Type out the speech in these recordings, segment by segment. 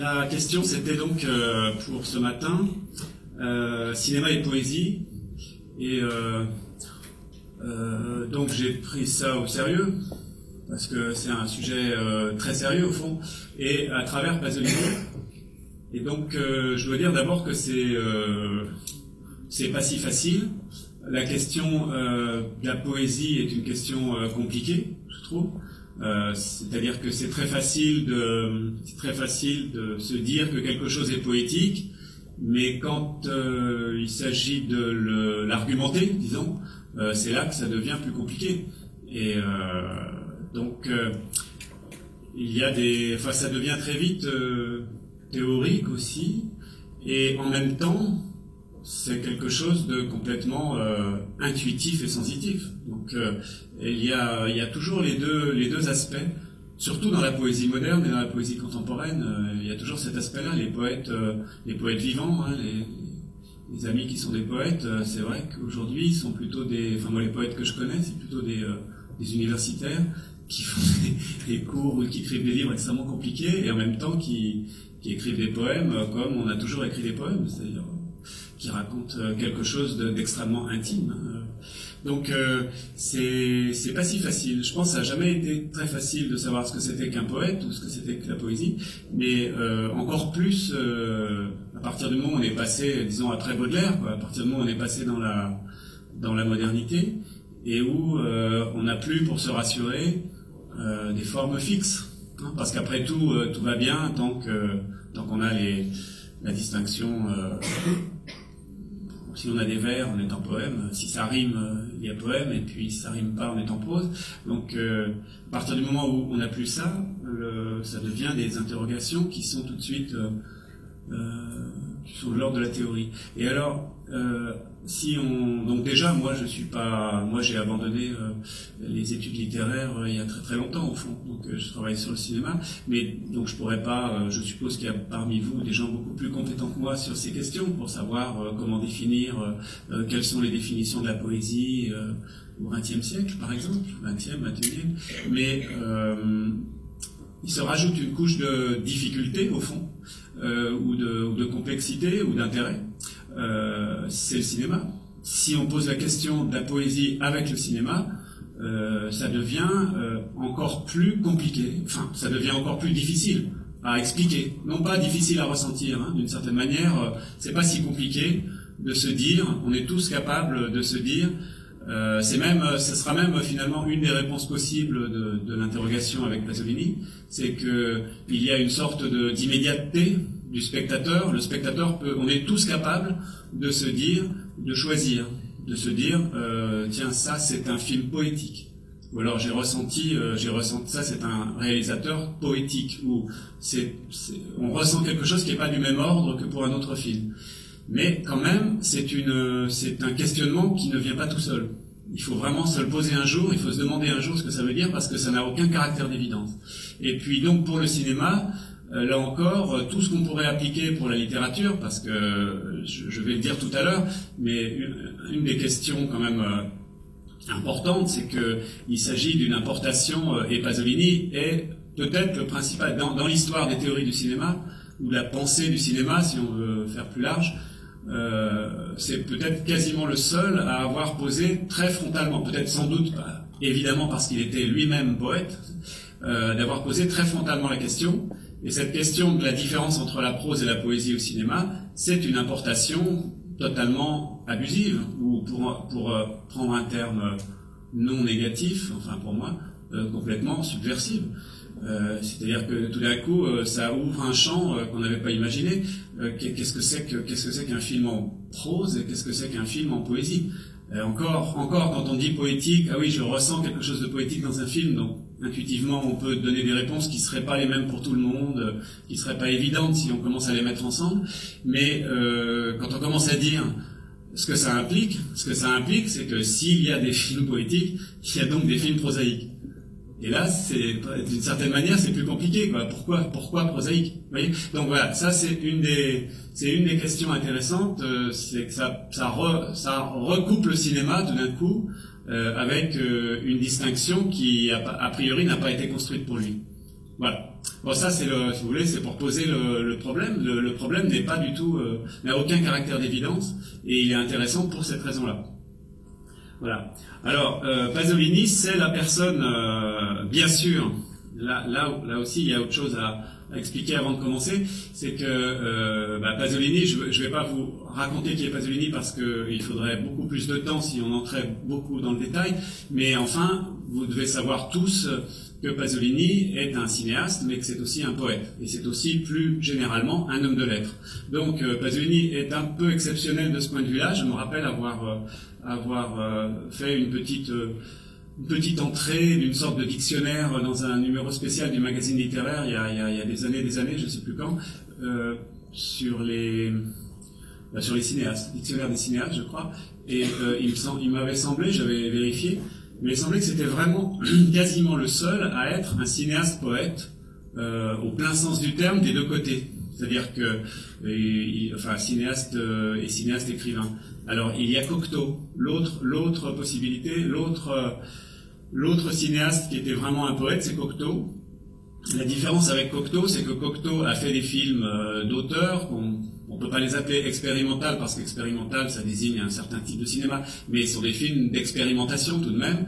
La question, c'était donc pour ce matin, cinéma et poésie. Et donc j'ai pris ça au sérieux, parce que c'est un sujet très sérieux au fond, et à travers Pasolini. Et donc je dois dire d'abord que c'est pas si facile. La question de la poésie est une question compliquée, je trouve. C'est-à-dire que c'est très facile de se dire que quelque chose est poétique, mais quand il s'agit de l'argumenter, disons, c'est là que ça devient plus compliqué. Et donc il y a ça devient très vite théorique aussi, et en même temps c'est quelque chose de complètement intuitif et sensitif. Donc il y a toujours les deux aspects, surtout dans la poésie moderne et dans la poésie contemporaine. Il y a toujours cet aspect-là. Les poètes vivants, hein, les amis qui sont des poètes, c'est vrai qu'aujourd'hui ils sont plutôt moi les poètes que je connais, c'est plutôt des universitaires qui font des cours ou qui écrivent des livres extrêmement compliqués et en même temps qui écrivent des poèmes comme on a toujours écrit des poèmes, c'est-à-dire qui raconte quelque chose d'extrêmement intime. Donc c'est pas si facile. Je pense que ça n'a jamais été très facile de savoir ce que c'était qu'un poète ou ce que c'était que la poésie, mais encore plus à partir du moment où on est passé, disons après Baudelaire, quoi, à partir du moment où on est passé dans la modernité et où on n'a plus, pour se rassurer, des formes fixes, hein, parce qu'après tout va bien tant qu'on a la distinction. Si on a des vers, on est en poème. Si ça rime, il y a poème. Et puis si ça rime pas, on est en prose. Donc, à partir du moment où on n'a plus ça, ça devient des interrogations qui sont tout de suite sur l'ordre de la théorie. Et alors, donc déjà, moi j'ai abandonné les études littéraires il y a très très longtemps au fond. Donc je travaille sur le cinéma, mais donc je pourrais pas. Je suppose qu'il y a parmi vous des gens beaucoup plus compétents que moi sur ces questions pour savoir comment définir, quelles sont les définitions de la poésie au XXe siècle, par exemple, XXe, XXIe. Mais il se rajoute une couche de difficulté au fond, ou de complexité ou d'intérêt. C'est le cinéma. Si on pose la question de la poésie avec le cinéma, ça devient encore plus compliqué. Enfin, ça devient encore plus difficile à expliquer. Non pas difficile à ressentir, hein, d'une certaine manière. C'est pas si compliqué de se dire. On est tous capables de se dire. Ce sera même finalement une des réponses possibles de l'interrogation avec Pasolini, c'est que il y a une sorte d'immédiateté du spectateur. Le spectateur on est tous capables de se dire, de choisir, de se dire, tiens, ça c'est un film poétique. Ou alors j'ai ressenti ça, c'est un réalisateur poétique, où on ressent quelque chose qui n'est pas du même ordre que pour un autre film. Mais quand même, c'est un questionnement qui ne vient pas tout seul. Il faut vraiment se le poser un jour, il faut se demander un jour ce que ça veut dire, parce que ça n'a aucun caractère d'évidence. Et puis donc pour le cinéma, là encore, tout ce qu'on pourrait appliquer pour la littérature, parce que je vais le dire tout à l'heure, mais une des questions quand même importante, c'est qu'il s'agit d'une importation, et Pasolini est peut-être le principal, dans l'histoire des théories du cinéma, ou la pensée du cinéma, si on veut faire plus large, c'est peut-être quasiment le seul à avoir posé très frontalement, peut-être sans doute, évidemment parce qu'il était lui-même poète, d'avoir posé très frontalement la question. Et cette question de la différence entre la prose et la poésie au cinéma, c'est une importation totalement abusive, ou pour prendre un terme non négatif, enfin pour moi, complètement subversive. C'est-à-dire que tout d'un coup, ça ouvre un champ qu'on n'avait pas imaginé. Qu'est-ce que c'est qu'un film en prose et qu'est-ce que c'est qu'un film en poésie? Encore, quand on dit poétique, ah oui, je ressens quelque chose de poétique dans un film, donc intuitivement, on peut donner des réponses qui seraient pas les mêmes pour tout le monde, qui seraient pas évidentes si on commence à les mettre ensemble. Mais quand on commence à dire ce que ça implique, c'est que s'il y a des films poétiques, il y a donc des films prosaïques. Et là, d'une certaine manière, c'est plus compliqué, quoi. Pourquoi prosaïque? Vous voyez? Donc voilà, ça c'est une des questions intéressantes, c'est que ça recoupe le cinéma tout d'un coup avec une distinction qui a priori n'a pas été construite pour lui. Voilà. Bon, ça, c'est si vous voulez, c'est pour poser le problème. Le problème n'est pas du tout, n'a aucun caractère d'évidence, et il est intéressant pour cette raison-là. Voilà. Alors, Pasolini, c'est la personne, bien sûr, là aussi, il y a autre chose à expliquer avant de commencer, c'est que Pasolini, je vais pas vous raconter qui est Pasolini parce qu'il faudrait beaucoup plus de temps si on entrait beaucoup dans le détail, mais enfin, vous devez savoir tous que Pasolini est un cinéaste, mais que c'est aussi un poète, et c'est aussi plus généralement un homme de lettres. Donc Pasolini est un peu exceptionnel de ce point de vue-là. Je me rappelle avoir fait une petite entrée d'une sorte de dictionnaire dans un numéro spécial du magazine littéraire il y a des années, je ne sais plus quand, sur les cinéastes, dictionnaire des cinéastes, je crois, et il m'avait semblé, j'avais vérifié, il m'avait semblé que c'était vraiment quasiment le seul à être un cinéaste poète au plein sens du terme des deux côtés. C'est-à-dire que, cinéaste et cinéaste écrivain. Alors, il y a Cocteau, l'autre possibilité, l'autre cinéaste qui était vraiment un poète, c'est Cocteau. La différence avec Cocteau, c'est que Cocteau a fait des films d'auteur, on peut pas les appeler expérimental parce qu'expérimental, ça désigne un certain type de cinéma, mais ce sont des films d'expérimentation tout de même,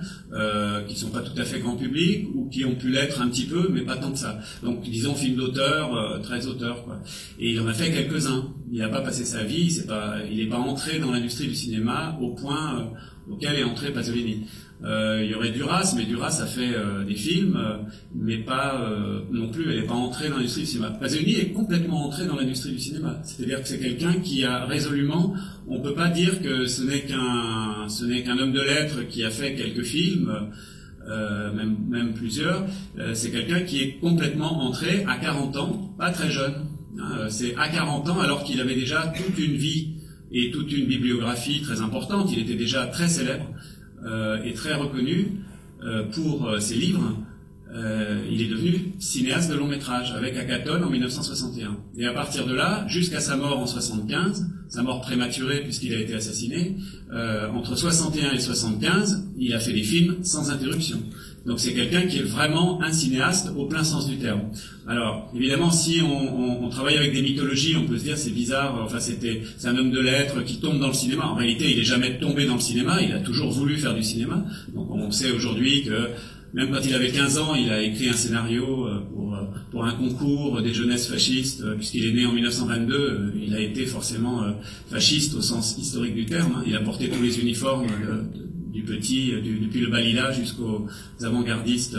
qui sont pas tout à fait grand public, ou qui ont pu l'être un petit peu, mais pas tant que ça. Donc, disons, film d'auteur, très auteur, quoi. Et il en a fait quelques-uns. Il n'a pas passé sa vie, il n'est pas entré dans l'industrie du cinéma au point auquel est entré Pasolini. Il y aurait Duras, mais Duras a fait des films, mais pas non plus, elle n'est pas entrée dans l'industrie du cinéma. Pasolini est complètement entré dans l'industrie du cinéma. C'est-à-dire que c'est quelqu'un qui a résolument, on peut pas dire que ce n'est qu'un homme de lettres qui a fait quelques films, même plusieurs. C'est quelqu'un qui est complètement entré à 40 ans, pas très jeune. C'est à 40 ans alors qu'il avait déjà toute une vie et toute une bibliographie très importante. Il était déjà très célèbre et très reconnu pour ses livres. Il est devenu cinéaste de long métrage avec Akaton en 1961. Et à partir de là, jusqu'à sa mort en 75, sa mort prématurée puisqu'il a été assassiné, entre 61 et 75, il a fait des films sans interruption. Donc c'est quelqu'un qui est vraiment un cinéaste au plein sens du terme. Alors, évidemment, si on travaille avec des mythologies, on peut se dire c'est bizarre, enfin c'est un homme de lettres qui tombe dans le cinéma. En réalité, il n'est jamais tombé dans le cinéma, il a toujours voulu faire du cinéma. Donc on sait aujourd'hui que même quand il avait 15 ans, il a écrit un scénario pour un concours des jeunesses fascistes, puisqu'il est né en 1922, il a été forcément fasciste au sens historique du terme. Il a porté tous les uniformes depuis le Balila jusqu'aux avant-gardistes,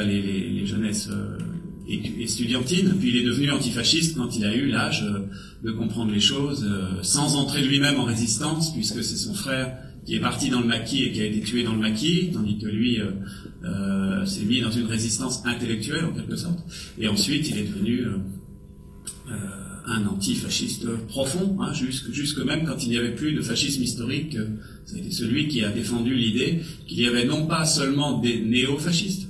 les jeunesses estudiantines. Puis il est devenu antifasciste quand il a eu l'âge de comprendre les choses, sans entrer lui-même en résistance, puisque c'est son frère qui est parti dans le maquis et qui a été tué dans le maquis, tandis que lui s'est mis dans une résistance intellectuelle en quelque sorte. Et ensuite, il est devenu un antifasciste profond, jusque même quand il n'y avait plus de fascisme historique. Ça a été celui qui a défendu l'idée qu'il y avait non pas seulement des néo-fascistes,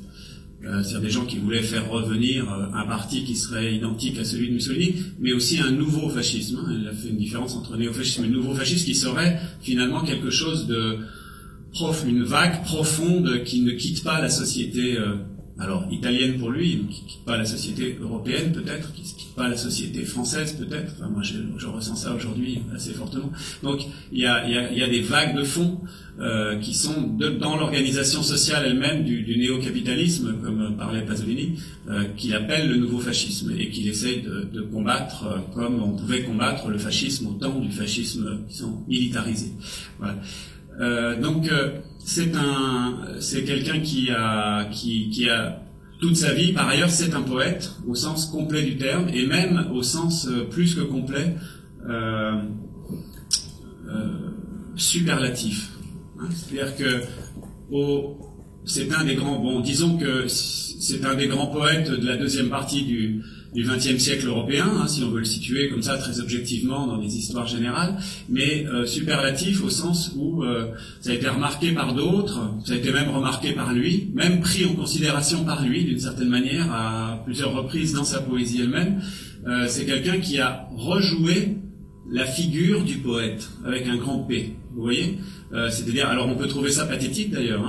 c'est-à-dire des gens qui voulaient faire revenir un parti qui serait identique à celui de Mussolini, mais aussi un nouveau fascisme. Il a fait une différence entre néo-fascisme et nouveau fascisme qui serait finalement quelque chose de une vague profonde qui ne quitte pas la société alors italienne pour lui, qui ne quitte pas la société européenne peut-être, qui ne quitte pas la société française peut-être. Enfin, moi je ressens ça aujourd'hui assez fortement. Donc il y a des vagues de fond qui sont dans l'organisation sociale elle-même du néo-capitalisme, comme parlait Pasolini, qu'il appelle le nouveau fascisme et qu'il essaye de combattre comme on pouvait combattre le fascisme au temps du fascisme, disons, militarisé. Voilà. Donc c'est quelqu'un qui a toute sa vie, par ailleurs c'est un poète au sens complet du terme et même au sens plus que complet superlatif. C'est-à-dire que c'est un des grands, disons que c'est un des grands poètes de la deuxième partie du XXe siècle européen, si on veut le situer comme ça très objectivement dans les histoires générales, mais superlatif au sens où ça a été remarqué par d'autres, ça a été même remarqué par lui, même pris en considération par lui d'une certaine manière à plusieurs reprises dans sa poésie elle-même. C'est quelqu'un qui a rejoué la figure du poète, avec un grand P, vous voyez, c'est-à-dire, alors on peut trouver ça pathétique d'ailleurs,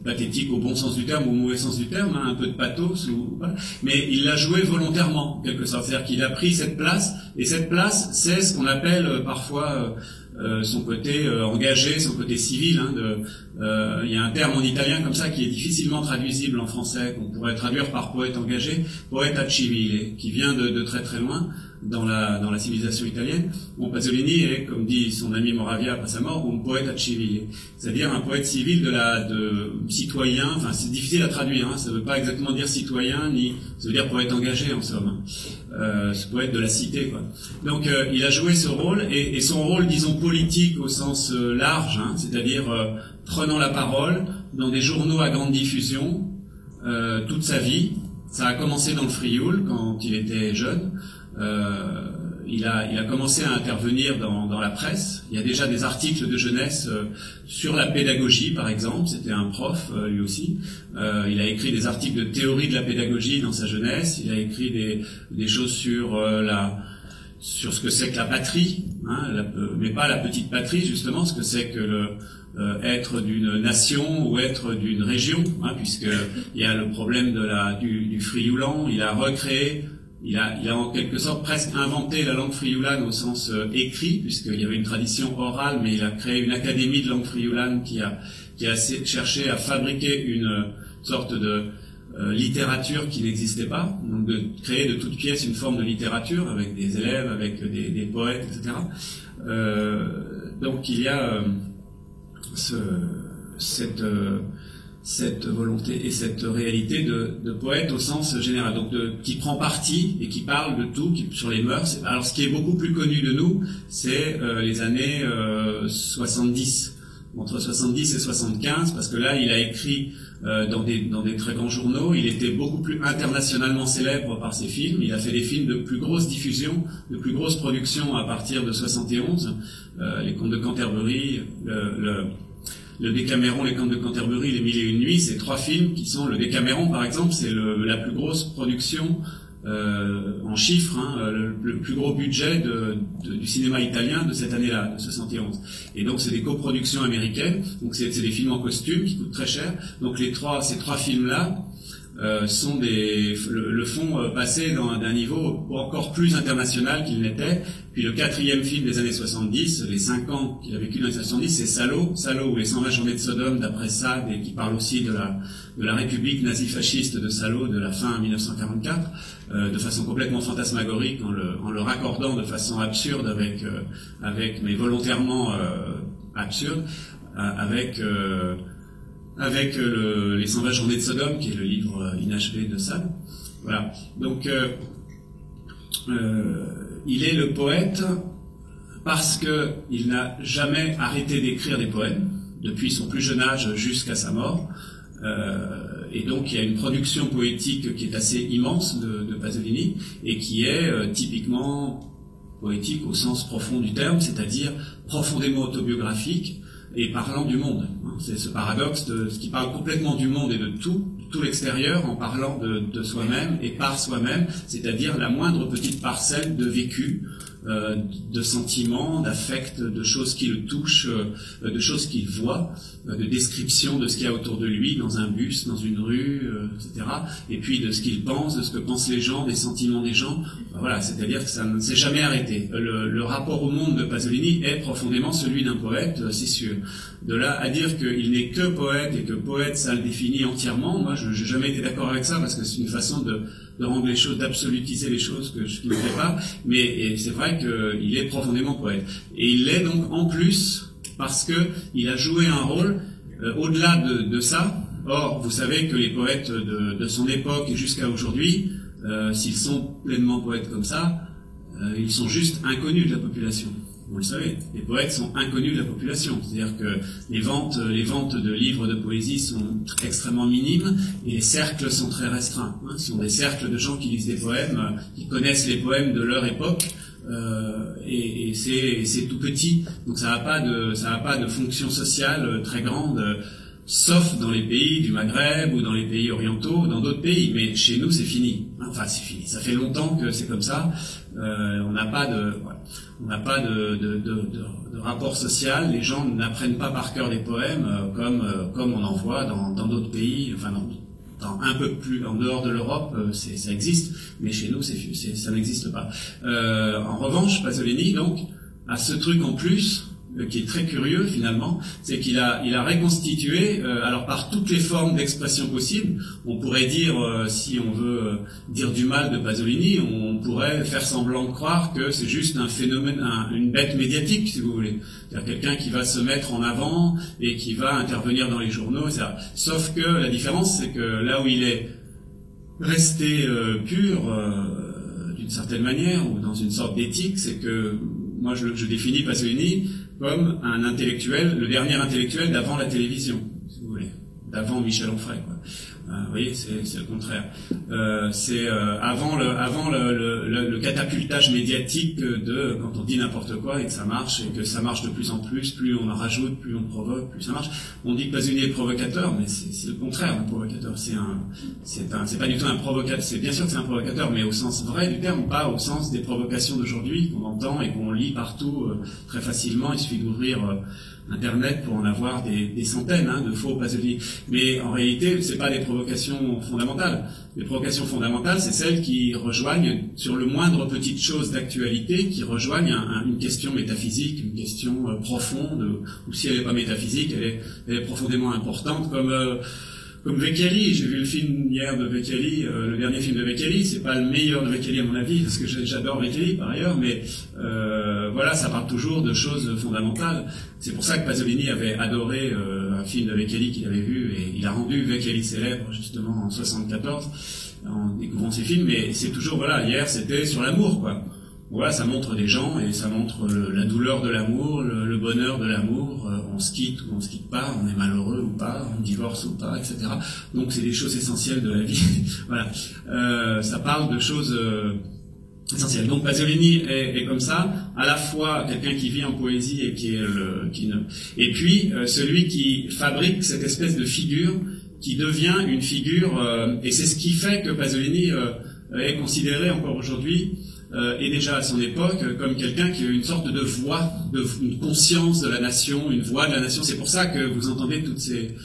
pathétique au bon sens du terme ou au mauvais sens du terme, un peu de pathos, mais il l'a joué volontairement, en quelque sorte, c'est-à-dire qu'il a pris cette place, et cette place, c'est ce qu'on appelle parfois son côté engagé, son côté civil. Il y a un terme en italien comme ça qui est difficilement traduisible en français, qu'on pourrait traduire par poète engagé, poeta civile, qui vient de très très loin dans la civilisation italienne. Bon, Pasolini est, comme dit son ami Moravia après sa mort, un poeta civile, c'est-à-dire un poète civil de citoyen. Enfin, c'est difficile à traduire, ça ne veut pas exactement dire citoyen, ni ça veut dire poète engagé en somme. Ce poète de la cité, quoi. Donc, il a joué ce rôle, et son rôle, disons, politique au sens large, c'est-à-dire prenant la parole dans des journaux à grande diffusion toute sa vie. Ça a commencé dans le Frioul quand il était jeune. Il a commencé à intervenir dans la presse. Il y a déjà des articles de jeunesse sur la pédagogie, par exemple. C'était un prof, lui aussi. Il a écrit des articles de théorie de la pédagogie dans sa jeunesse. Il a écrit des choses sur ce que c'est que la patrie, mais pas la petite patrie, justement, ce que c'est que être d'une nation ou être d'une région, puisque il y a le problème du frioulan. Il a recréé, il a en quelque sorte presque inventé la langue frioulane au sens écrit, puisqu'il y avait une tradition orale, mais il a créé une académie de langue frioulane qui a cherché à fabriquer une sorte de littérature qui n'existait pas, donc de créer de toutes pièces une forme de littérature avec des élèves, avec des poètes, etc. Donc il y a cette volonté et cette réalité de poète au sens général, donc qui prend parti et qui parle de tout, sur les mœurs. Alors ce qui est beaucoup plus connu de nous, c'est les années 70, entre 70 et 75, parce que là il a écrit dans des très grands journaux. Il était beaucoup plus internationalement célèbre par ses films. Il a fait des films de plus grosse diffusion, de plus grosse production à partir de 71. Les Contes de Canterbury, le Décaméron, les Contes de Canterbury, les Mille et une nuits, c'est 3 films qui sont... Le Décaméron, par exemple, c'est la plus grosse production en chiffres, le plus gros budget du cinéma italien de cette année-là, de 71. Et donc c'est des coproductions américaines, donc c'est des films en costume qui coûtent très cher. Donc ces trois films-là sont le font passer d'un niveau encore plus international qu'il n'était. Puis le 4e film des années 70, les 5 ans qu'il a vécu dans les années 70, c'est Salo ou les 120 journées de Sodome d'après Sade, et qui parle aussi de la République nazi-fasciste de Salo de la fin 1944, de façon complètement fantasmagorique, en le raccordant de façon absurde mais volontairement absurde, avec les 120 journées de Sodome, qui est le livre inachevé de Sade. Voilà. Donc, il est le poète parce qu'il n'a jamais arrêté d'écrire des poèmes, depuis son plus jeune âge jusqu'à sa mort. Et donc, il y a une production poétique qui est assez immense de Pasolini, et qui est typiquement poétique au sens profond du terme, c'est-à-dire profondément autobiographique, et parlant du monde. C'est ce paradoxe qui parle complètement du monde et de tout l'extérieur, en parlant de soi-même et par soi-même, c'est-à-dire la moindre petite parcelle de vécu, de sentiments, d'affects, de choses qui le touchent, de choses qu'il voit, de descriptions de ce qu'il y a autour de lui, dans un bus, dans une rue, etc. Et puis de ce qu'il pense, de ce que pensent les gens, des sentiments des gens. Voilà, c'est-à-dire que ça ne s'est jamais arrêté. Le rapport au monde de Pasolini est profondément celui d'un poète, c'est sûr. De là à dire qu'il n'est que poète et que poète, ça le définit entièrement, moi je n'ai jamais été d'accord avec ça, parce que c'est une façon de rendre les choses, d'absolutiser les choses qui ne me plaît pas, mais c'est vrai qu'il est profondément poète. Et il l'est donc en plus parce qu'il a joué un rôle au-delà de ça. Or, vous savez que les poètes de son époque et jusqu'à aujourd'hui, s'ils sont pleinement poètes comme ça, ils sont juste inconnus de la population. Vous le savez, les poètes sont inconnus de la population. C'est-à-dire que les ventes de livres de poésie sont extrêmement minimes, et les cercles sont très restreints. Ce sont des cercles de gens qui lisent des poèmes, qui connaissent les poèmes de leur époque, et c'est tout petit. Donc ça n'a pas de fonction sociale très grande, sauf dans les pays du Maghreb ou dans les pays orientaux, dans d'autres pays. Mais chez nous, c'est fini. Enfin, c'est fini. Ça fait longtemps que c'est comme ça. On n'a pas de... Voilà. On n'a pas de rapport social. Les gens n'apprennent pas par cœur des poèmes comme on en voit dans d'autres pays. Enfin, dans un peu plus en dehors de l'Europe, ça existe, mais chez nous, ça n'existe pas. En revanche, Pasolini, donc, a ce truc en plus qui est très curieux finalement, c'est qu'il a reconstitué, alors par toutes les formes d'expression possibles. On pourrait dire, si on veut dire du mal de Pasolini, on pourrait faire semblant de croire que c'est juste un phénomène, une bête médiatique, si vous voulez. C'est-à-dire quelqu'un qui va se mettre en avant et qui va intervenir dans les journaux, etc. Sauf que la différence, c'est que là où il est resté pur, d'une certaine manière, ou dans une sorte d'éthique, c'est que moi je définis Pasolini comme un intellectuel, le dernier intellectuel d'avant la télévision, si vous voulez, d'avant Michel Onfray, quoi. Vous voyez, c'est le contraire. C'est avant le catapultage médiatique de quand on dit n'importe quoi et que ça marche de plus en plus on en rajoute, plus on provoque, plus ça marche. On dit que Pasolini est provocateur, mais c'est le contraire d'un provocateur. C'est pas du tout un provocateur. C'est bien sûr que c'est un provocateur, mais au sens vrai du terme, pas au sens des provocations d'aujourd'hui qu'on entend et qu'on lit partout très facilement. Il suffit d'ouvrir Internet pour en avoir des centaines de faux Pasolini. Mais en réalité, c'est pas des provocations fondamentales. Les provocations fondamentales, c'est celles qui rejoignent, sur le moindre petite chose d'actualité, qui rejoignent une question métaphysique, une question profonde, ou si elle n'est pas métaphysique, elle est profondément importante, comme Vecchiali. J'ai vu le film hier de Vecchiali, le dernier film de Vecchiali. C'est pas le meilleur de Vecchiali à mon avis, parce que j'adore Vecchiali par ailleurs, mais voilà, ça parle toujours de choses fondamentales. C'est pour ça que Pasolini avait adoré un film de Vecchiali qu'il avait vu, et il a rendu Vecchiali célèbre justement en 74 en découvrant ses films. Mais c'est toujours, voilà, hier c'était sur l'amour, quoi. Voilà, ça montre des gens et ça montre la douleur de l'amour, le bonheur de l'amour. On se quitte ou on se quitte pas, on est malheureux ou pas, on divorce ou pas, etc. Donc c'est des choses essentielles de la vie. Voilà, ça parle de choses essentielles. Donc Pasolini est comme ça, à la fois quelqu'un qui vit en poésie et et puis celui qui fabrique cette espèce de figure qui devient une figure, et c'est ce qui fait que Pasolini est considéré encore aujourd'hui. Et déjà à son époque, comme quelqu'un qui a une sorte de voix, une conscience de la nation, une voix de la nation. C'est pour ça que vous entendez toutes ces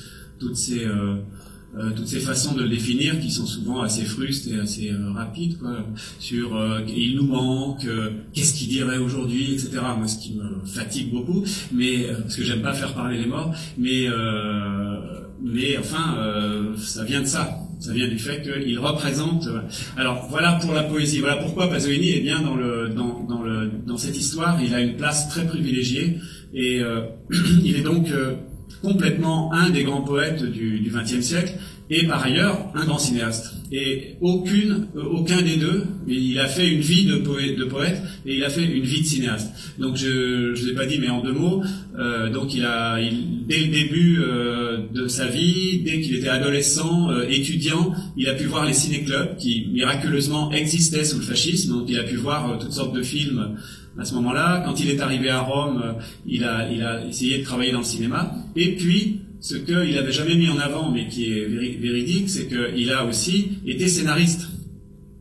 façons de le définir qui sont souvent assez frustes et assez rapides, quoi, sur il nous manque, qu'est-ce qu'il dirait aujourd'hui, etc. Moi, ce qui me fatigue beaucoup, mais parce que j'aime pas faire parler les morts, mais enfin, ça vient de ça. Ça vient du fait qu'il représente. Alors voilà pour la poésie. Voilà pourquoi Pasolini est bien dans cette histoire. Il a une place très privilégiée et il est donc complètement un des grands poètes du XXe siècle et par ailleurs un grand cinéaste. Et aucun des deux, il a fait une vie de poète et il a fait une vie de cinéaste. Donc je l'ai pas dit, mais en deux mots. Donc dès le début de sa vie, dès qu'il était adolescent, étudiant, il a pu voir les ciné-clubs qui miraculeusement existaient sous le fascisme. Donc il a pu voir toutes sortes de films à ce moment-là. Quand il est arrivé à Rome, il a essayé de travailler dans le cinéma. Et puis ce qu'il n'avait jamais mis en avant, mais qui est véridique, c'est qu'il a aussi été scénariste.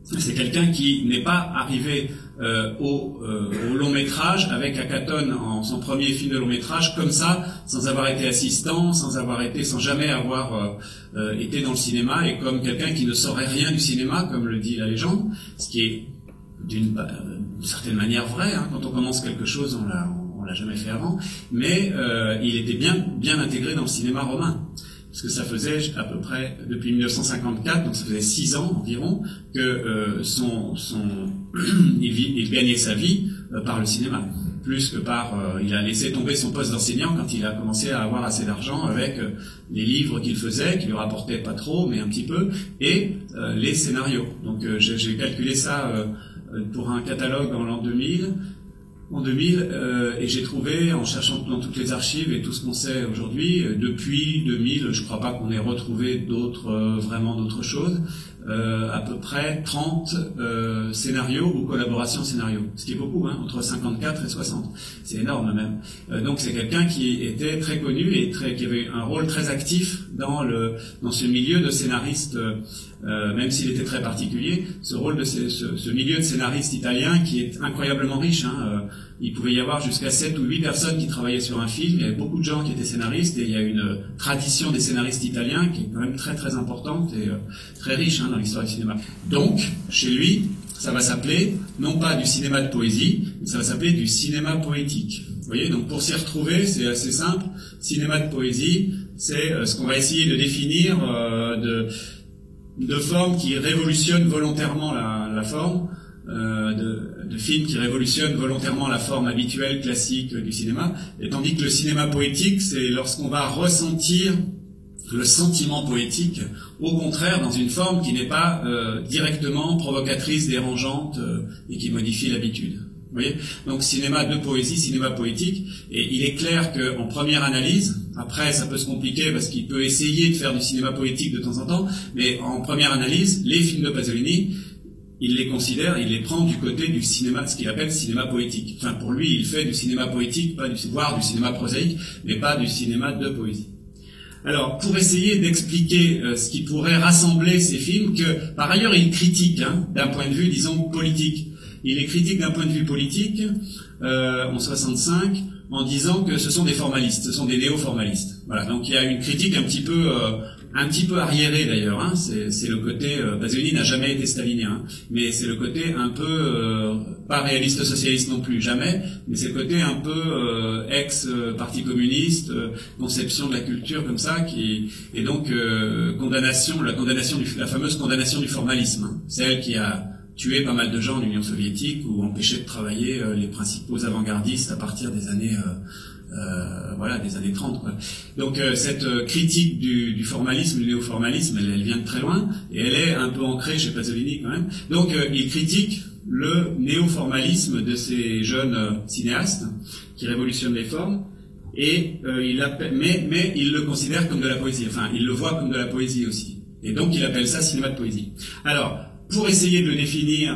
C'est quelqu'un qui n'est pas arrivé au long métrage avec Akaton en son premier film de long métrage comme ça, sans avoir été assistant, sans jamais avoir été dans le cinéma, et comme quelqu'un qui ne saurait rien du cinéma, comme le dit la légende, ce qui est d'une certaine manière vrai. Quand on commence quelque chose, on l'a jamais fait avant, mais il était bien intégré dans le cinéma romain. Parce que ça faisait à peu près, depuis 1954, donc ça faisait 6 ans environ, que il gagnait sa vie par le cinéma. Plus que il a laissé tomber son poste d'enseignant quand il a commencé à avoir assez d'argent avec les livres qu'il faisait, qui lui rapportaient pas trop, mais un petit peu, et les scénarios. Donc j'ai calculé ça pour un catalogue en l'an 2000, et j'ai trouvé, en cherchant dans toutes les archives et tout ce qu'on sait aujourd'hui, depuis 2000, je crois pas qu'on ait retrouvé vraiment d'autres choses. à peu près 30 scénarios ou collaborations scénarios, ce qui est beaucoup, hein, entre 54 et 60. C'est énorme même. Donc c'est quelqu'un qui était très connu et qui avait un rôle très actif dans ce milieu de scénariste, même s'il était très particulier, ce rôle de ce milieu de scénariste italien qui est incroyablement riche. Il pouvait y avoir jusqu'à 7 ou 8 personnes qui travaillaient sur un film, il y avait beaucoup de gens qui étaient scénaristes, et il y a une tradition des scénaristes italiens qui est quand même très très importante et très riche dans l'histoire du cinéma. Donc, chez lui, ça va s'appeler, non pas du cinéma de poésie, mais ça va s'appeler du cinéma poétique. Vous voyez, donc pour s'y retrouver, c'est assez simple. Cinéma de poésie, c'est ce qu'on va essayer de définir de formes qui révolutionnent volontairement la forme, de films qui révolutionnent volontairement la forme habituelle, classique du cinéma, et tandis que le cinéma poétique, c'est lorsqu'on va ressentir le sentiment poétique, au contraire, dans une forme qui n'est pas directement provocatrice, dérangeante, et qui modifie l'habitude. Vous voyez ? Donc cinéma de poésie, cinéma poétique, et il est clair qu'en première analyse, après ça peut se compliquer parce qu'il peut essayer de faire du cinéma poétique de temps en temps, mais en première analyse, les films de Pasolini, il les considère, il les prend du côté du cinéma, ce qu'il appelle cinéma poétique. Enfin, pour lui, il fait du cinéma poétique, voire du cinéma prosaïque, mais pas du cinéma de poésie. Alors, pour essayer d'expliquer ce qui pourrait rassembler ces films, que par ailleurs il critique d'un point de vue, disons, politique. Il les critique d'un point de vue politique, en 65, en disant que ce sont des formalistes, ce sont des néo-formalistes. Voilà, donc il y a une critique un petit peu arriérée d'ailleurs. C'est le côté, Pasolini n'a jamais été stalinien, mais c'est le côté un peu, pas réaliste socialiste non plus, jamais, mais c'est le côté un peu ex-parti communiste, conception de la culture comme ça, et donc la fameuse condamnation du formalisme, celle qui a tué pas mal de gens en Union soviétique ou empêché de travailler les principaux avant-gardistes à partir des années des années 30. Quoi. Donc cette critique du formalisme, du néo-formalisme, elle vient de très loin et elle est un peu ancrée chez Pasolini quand même. Donc il critique le néo-formalisme de ces jeunes cinéastes qui révolutionnent les formes. Et mais il le considère comme de la poésie. Enfin, il le voit comme de la poésie aussi. Et donc il appelle ça cinéma de poésie. Alors, pour essayer de le définir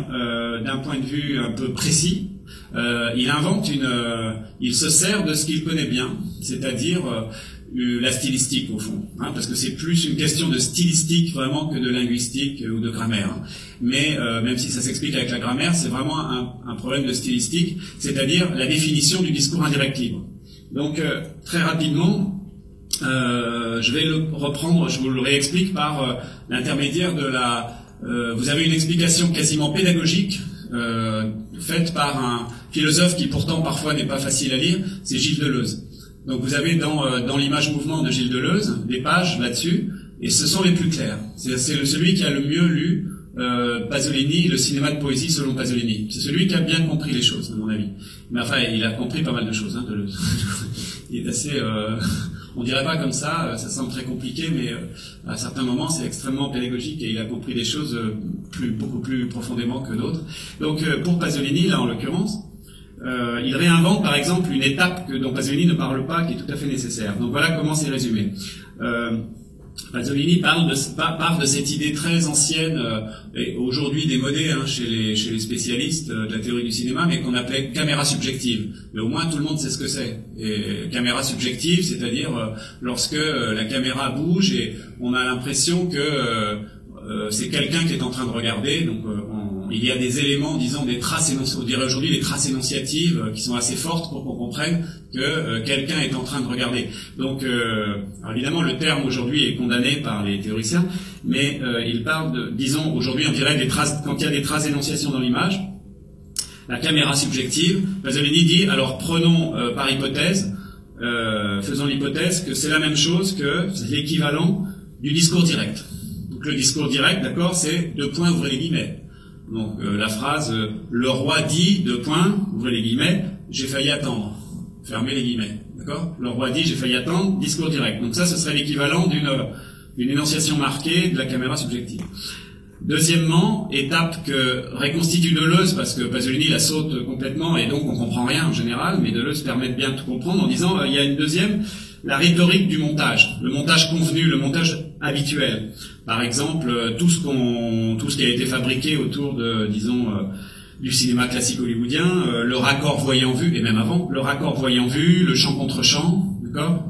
d'un point de vue un peu précis, il se sert de ce qu'il connaît bien, c'est-à-dire la stylistique au fond, parce que c'est plus une question de stylistique vraiment que de linguistique ou de grammaire. Mais même si ça s'explique avec la grammaire, c'est vraiment un problème de stylistique, c'est-à-dire la définition du discours indirect libre. Donc très rapidement, je vais le reprendre, je vous le réexplique par l'intermédiaire de vous avez une explication quasiment pédagogique faite par un philosophe qui pourtant parfois n'est pas facile à lire, c'est Gilles Deleuze. Donc vous avez dans l'image mouvement de Gilles Deleuze des pages là-dessus, et ce sont les plus claires. C'est celui qui a le mieux lu Pasolini, le cinéma de poésie selon Pasolini. C'est celui qui a bien compris les choses, à mon avis. Mais enfin, il a compris pas mal de choses, Deleuze. Il est assez... on dirait pas comme ça semble très compliqué, mais à certains moments c'est extrêmement pédagogique et il a compris des choses beaucoup plus profondément que d'autres. Donc pour Pasolini, là en l'occurrence, il réinvente par exemple une étape dont Pasolini ne parle pas, qui est tout à fait nécessaire. Donc voilà comment c'est résumé. Pasolini part de cette idée très ancienne, et aujourd'hui démodée chez les spécialistes de la théorie du cinéma, mais qu'on appelait caméra subjective. Mais au moins tout le monde sait ce que c'est. Et caméra subjective, c'est-à-dire lorsque la caméra bouge et on a l'impression que c'est quelqu'un qui est en train de regarder. Donc il y a des éléments, disons des traces énonciatives, on dirait aujourd'hui des traces énonciatives qui sont assez fortes pour qu'on comprenne que quelqu'un est en train de regarder. Donc, alors évidemment, le terme aujourd'hui est condamné par les théoriciens, mais il parle de, disons, aujourd'hui on dirait des traces, quand il y a des traces d'énonciation dans l'image, la caméra subjective. Pasolini dit, alors prenons par hypothèse, faisons l'hypothèse que c'est la même chose que c'est l'équivalent du discours direct. Donc le discours direct, d'accord, c'est deux points, ouvrez les guillemets. Donc la phrase « Le roi dit, deux points, ouvrez les guillemets, j'ai failli attendre ». Fermez les guillemets, d'accord ? Le roi dit « J'ai failli attendre », discours direct. Donc ça, ce serait l'équivalent d'une énonciation marquée de la caméra subjective. Deuxièmement, étape que reconstitue Deleuze, parce que Pasolini la saute complètement, et donc on comprend rien en général, mais Deleuze permet de bien tout comprendre en disant il y a une deuxième, la rhétorique du montage. Le montage convenu, le montage habituels. Par exemple, tout ce qui a été fabriqué autour de, disons, du cinéma classique hollywoodien, le raccord voyant-vu, et même avant, le raccord voyant-vu, le champ contre champ, d'accord,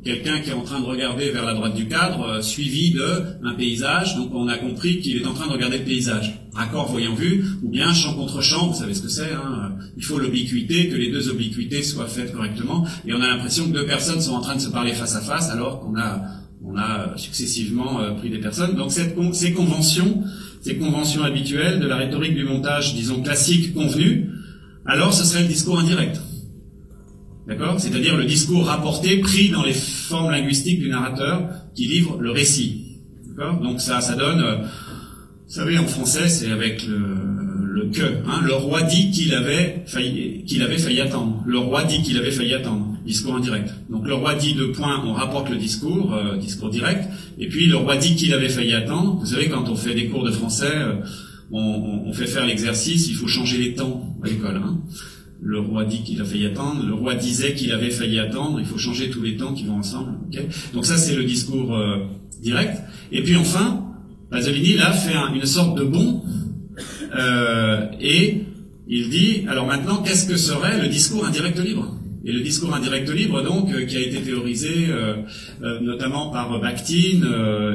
quelqu'un qui est en train de regarder vers la droite du cadre, suivi d'un paysage, donc on a compris qu'il est en train de regarder le paysage. Raccord voyant-vu, ou bien champ contre champ, vous savez ce que c'est, hein, il faut l'obliquité, que les deux obliquités soient faites correctement, et on a l'impression que deux personnes sont en train de se parler face à face, alors qu'on a successivement pris des personnes. Donc ces conventions habituelles de la rhétorique du montage, disons classique, convenue, alors ce serait le discours indirect. D'accord ? C'est-à-dire le discours rapporté, pris dans les formes linguistiques du narrateur qui livre le récit. D'accord ? Donc ça donne, vous savez, en français, c'est avec le que. Hein, le roi dit qu'il avait failli attendre. Le roi dit qu'il avait failli attendre. Discours indirect. Donc le roi dit deux points, on rapporte le discours, discours direct. Et puis le roi dit qu'il avait failli attendre. Vous savez, quand on fait des cours de français, on fait faire l'exercice, il faut changer les temps à l'école. Hein. Le roi dit qu'il a failli attendre, le roi disait qu'il avait failli attendre, il faut changer tous les temps qui vont ensemble. Okay, donc ça, c'est le discours direct. Et puis enfin, Pasolini, là, fait une sorte de bond, et il dit, alors maintenant, qu'est-ce que serait le discours indirect libre ? Et le discours indirect libre, donc, qui a été théorisé notamment par Bakhtin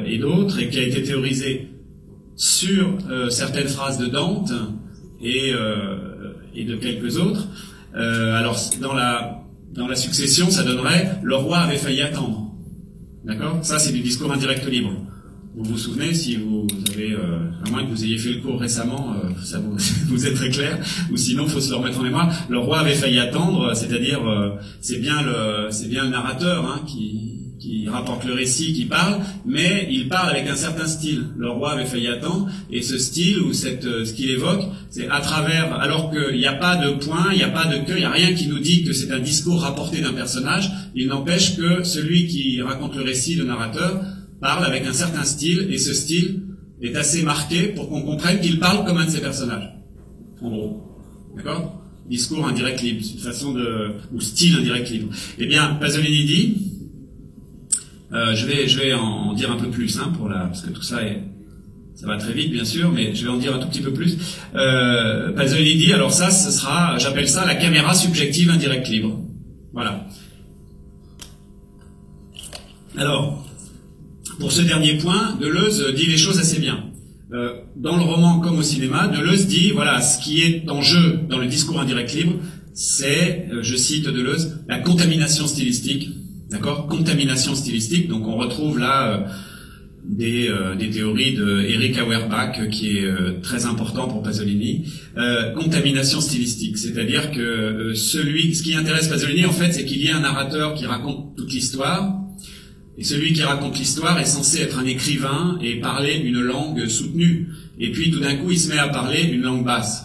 et d'autres, et qui a été théorisé sur certaines phrases de Dante, et de quelques autres. Alors, dans la succession, ça donnerait « le roi avait failli attendre ». D'accord ? Ça, c'est du discours indirect libre. Vous vous souvenez, si vous avez, à moins que vous ayez fait le cours récemment, ça vous est très clair, ou sinon, il faut se le remettre en mémoire. Le roi avait failli attendre, c'est-à-dire, c'est bien le narrateur hein, qui rapporte le récit, qui parle, mais il parle avec un certain style. Le roi avait failli attendre, et ce style, ou ce qu'il évoque, c'est à travers, alors qu'il n'y a pas de point, il n'y a pas de queue, il n'y a rien qui nous dit que c'est un discours rapporté d'un personnage, il n'empêche que celui qui raconte le récit, le narrateur, parle avec un certain style, et ce style est assez marqué pour qu'on comprenne qu'il parle comme un de ses personnages. En gros. D'accord ? Discours indirect libre, une façon ou style indirect libre. Eh bien, Pasolini dit, je vais en dire un peu plus, hein, parce que tout ça va très vite, bien sûr, mais je vais en dire un tout petit peu plus. Pasolini dit, alors ça, j'appelle ça la caméra subjective indirect libre. Voilà. Alors, pour ce dernier point, Deleuze dit les choses assez bien. Dans le roman comme au cinéma, Deleuze dit, voilà, ce qui est en jeu dans le discours indirect libre, c'est, je cite Deleuze, la contamination stylistique. D'accord ? Contamination stylistique. Donc on retrouve là des théories de Eric Auerbach qui est très important pour Pasolini. Contamination stylistique, c'est-à-dire que ce qui intéresse Pasolini en fait, c'est qu'il y ait un narrateur qui raconte toute l'histoire. Et celui qui raconte l'histoire est censé être un écrivain et parler une langue soutenue. Et puis tout d'un coup, il se met à parler une langue basse.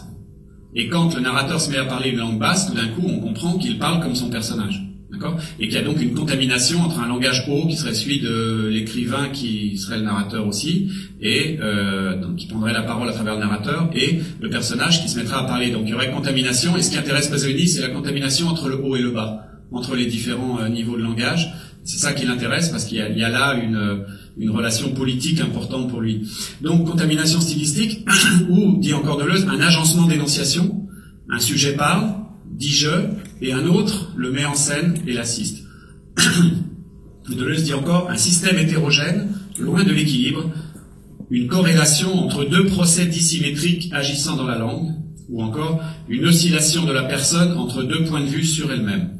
Et quand le narrateur se met à parler une langue basse, tout d'un coup, on comprend qu'il parle comme son personnage. D'accord ? Et qu'il y a donc une contamination entre un langage haut qui serait celui de l'écrivain qui serait le narrateur aussi, et donc qui prendrait la parole à travers le narrateur, et le personnage qui se mettra à parler. Donc il y aurait contamination, et ce qui intéresse Pasolini, c'est la contamination entre le haut et le bas, entre les différents niveaux de langage. C'est ça qui l'intéresse, parce qu'il y a là une relation politique importante pour lui. Donc, contamination stylistique, ou, dit encore Deleuze, un agencement d'énonciation. Un sujet parle, dit je, et un autre le met en scène et l'assiste. Deleuze dit encore un système hétérogène, loin de l'équilibre, une corrélation entre deux procès dissymétriques agissant dans la langue, ou encore une oscillation de la personne entre deux points de vue sur elle-même.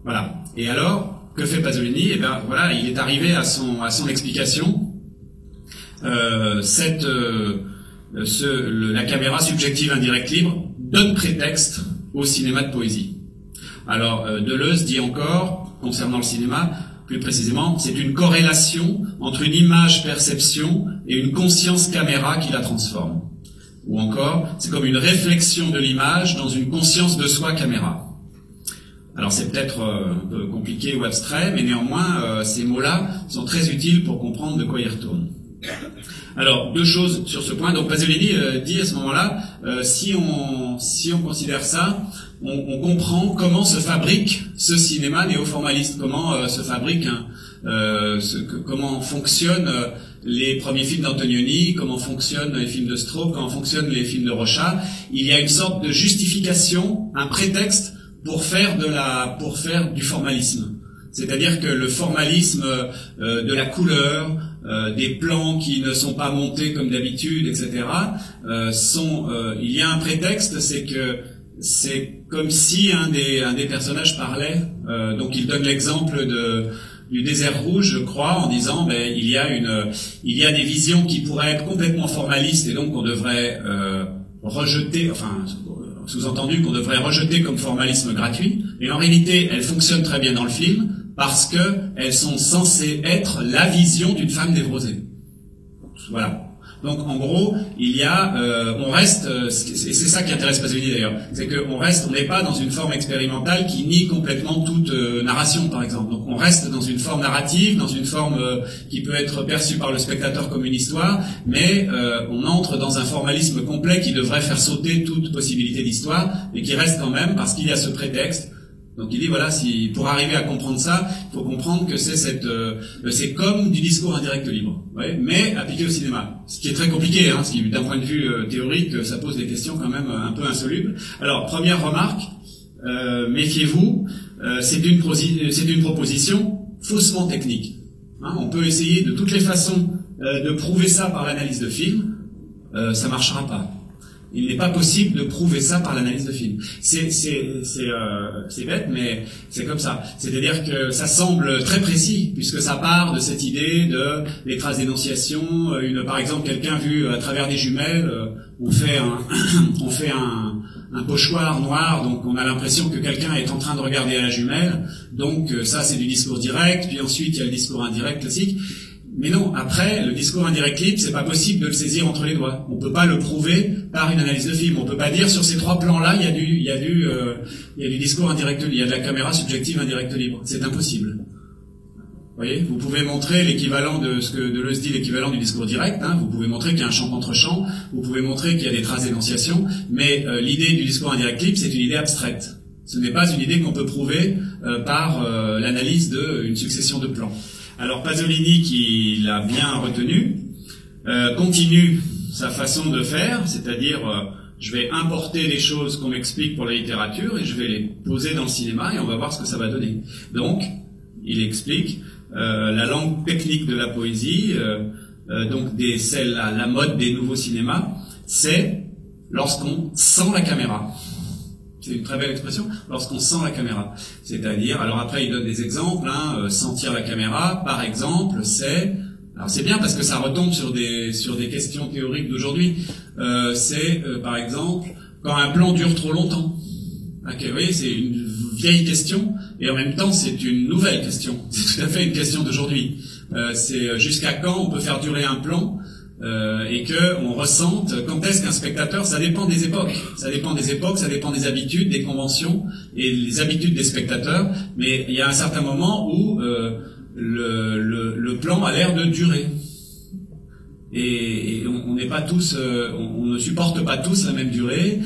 Voilà. Et alors, que fait Pasolini ? Eh bien, voilà, il est arrivé à son explication. La caméra subjective indirect libre donne prétexte au cinéma de poésie. Alors, Deleuze dit encore, concernant le cinéma, plus précisément, c'est une corrélation entre une image-perception et une conscience caméra qui la transforme. Ou encore, c'est comme une réflexion de l'image dans une conscience de soi caméra. Alors c'est peut-être un peu compliqué ou abstrait, mais néanmoins, ces mots-là sont très utiles pour comprendre de quoi ils retournent. Alors, deux choses sur ce point. Donc Pasolini dit à ce moment-là, si on considère ça, on comprend comment se fabrique ce cinéma néo-formaliste, comment se fabrique comment fonctionnent les premiers films d'Antonioni, comment fonctionnent les films de Straub, comment fonctionnent les films de Rochat. Il y a une sorte de justification, un prétexte pour faire du formalisme. C'est-à-dire que le formalisme de la couleur, des plans qui ne sont pas montés comme d'habitude, etc. Il y a un prétexte, c'est que c'est comme si un des personnages parlait. Donc il donne l'exemple du désert rouge, je crois, en disant il y a des visions qui pourraient être complètement formalistes et donc on devrait rejeter, enfin sous-entendu qu'on devrait rejeter comme formalisme gratuit. Et en réalité, elles fonctionnent très bien dans le film parce que elles sont censées être la vision d'une femme névrosée. Voilà. Donc en gros, il y a, on reste, et c'est ça qui intéresse Pasolini d'ailleurs, c'est qu'on n'est pas dans une forme expérimentale qui nie complètement toute narration, par exemple. Donc on reste dans une forme narrative, dans une forme qui peut être perçue par le spectateur comme une histoire, mais on entre dans un formalisme complet qui devrait faire sauter toute possibilité d'histoire, mais qui reste quand même parce qu'il y a ce prétexte. Donc il dit voilà, pour arriver à comprendre ça, il faut comprendre que c'est comme du discours indirect libre, ouais, mais appliqué au cinéma. Ce qui est très compliqué, hein, ce qui d'un point de vue théorique, ça pose des questions quand même un peu insolubles. Alors première remarque, méfiez-vous, c'est une proposition faussement technique. Hein, on peut essayer de toutes les façons de prouver ça par l'analyse de film, ça marchera pas. Il n'est pas possible de prouver ça par l'analyse de film. C'est bête, mais c'est comme ça. C'est-à-dire que ça semble très précis, puisque ça part de cette idée de les traces d'énonciation. Par exemple, quelqu'un vu à travers des jumelles, on fait un pochoir noir, donc on a l'impression que quelqu'un est en train de regarder à la jumelle. Donc ça, c'est du discours direct. Puis ensuite, il y a le discours indirect classique. Mais non, après, le discours indirect libre, c'est pas possible de le saisir entre les doigts. On peut pas le prouver par une analyse de film. On peut pas dire sur ces trois plans-là, il y a du discours indirect libre, il y a de la caméra subjective indirect libre. C'est impossible. Vous voyez, vous pouvez montrer l'équivalent de ce que Deleuze dit, l'équivalent du discours direct. Hein, vous pouvez montrer qu'il y a un champ contre champ. Vous pouvez montrer qu'il y a des traces d'énonciation. Mais l'idée du discours indirect libre, c'est une idée abstraite. Ce n'est pas une idée qu'on peut prouver par l'analyse d'une succession de plans. Alors Pasolini, qui l'a bien retenu, continue sa façon de faire, c'est-à-dire je vais importer les choses qu'on m'explique pour la littérature et je vais les poser dans le cinéma et on va voir ce que ça va donner. Donc, il explique la langue technique de la poésie, donc la mode des nouveaux cinémas, c'est lorsqu'on sent la caméra. C'est une très belle expression, lorsqu'on sent la caméra. C'est-à-dire, alors après il donne des exemples, hein, sentir la caméra, par exemple, alors c'est bien parce que ça retombe sur des questions théoriques d'aujourd'hui. Par exemple, quand un plan dure trop longtemps. Okay, vous voyez, c'est une vieille question, et en même temps c'est une nouvelle question. C'est tout à fait une question d'aujourd'hui. C'est jusqu'à quand on peut faire durer un plan et que on ressente quand est-ce qu'un spectateur, ça dépend des époques, ça dépend des habitudes, des conventions et les habitudes des spectateurs, mais il y a un certain moment où le plan a l'air de durer. Et on n'est pas tous, on ne supporte pas tous la même durée.